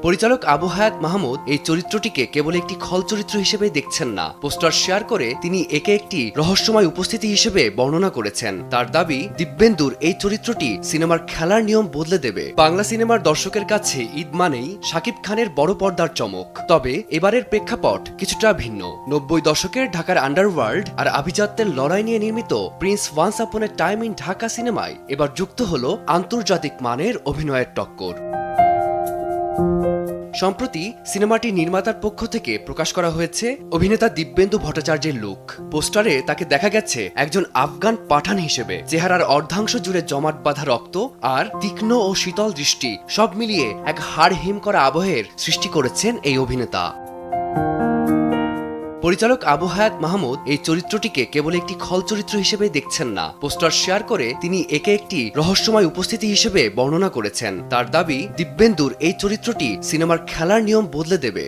পরিচালক আবু হায়াত মাহমুদ এই চরিত্রটিকে কেবল একটি খল চরিত্র হিসেবে দেখছেন না, পোস্টার শেয়ার করে তিনি একে একটি রহস্যময় উপস্থিতি হিসেবে বর্ণনা করেছেন। তার দাবি, দিব্যেন্দুর এই চরিত্রটি সিনেমার খেলার নিয়ম বদলে দেবে। বাংলা সিনেমার দর্শকের কাছে ঈদ মানেই শাকিব খানের বড় পর্দার চমক, তবে এবারের প্রেক্ষাপট কিছুটা ভিন্ন। 90 দশকের ঢাকার আন্ডারওয়ার্ল্ড আর আভিজাত্যের লড়াই নিয়ে নির্মিত Prince once upon A time in Dhaka সিনেমায় এবার যুক্ত হলো আন্তর্জাতিক মানের অভিনয়ের টক্কর। সম্প্রতি সিনেমাটির নির্মাতার পক্ষ থেকে প্রকাশ করা হয়েছে অভিনেতা দিব্যেন্দু ভট্টাচার্যের লুক। পোস্টারে তাকে দেখা গেছে একজন আফগান পাঠান হিসেবে। চেহারার অর্ধাংশ জুড়ে জমাট বাঁধা রক্ত আর তীক্ষ্ণ ও শীতল দৃষ্টি, সব মিলিয়ে এক হাড় হিম করা আবহের সৃষ্টি করেছেন এই অভিনেতা। পরিচালক আবু হায়াত মাহমুদ এই চরিত্রটিকে কেবল একটি খল চরিত্র হিসেবে দেখছেন না, পোস্টার শেয়ার করে তিনি একে একটি রহস্যময় উপস্থিতি হিসেবে বর্ণনা করেছেন। তার দাবি, দিব্যেন্দুর এই চরিত্রটি সিনেমার খেলার নিয়ম বদলে দেবে।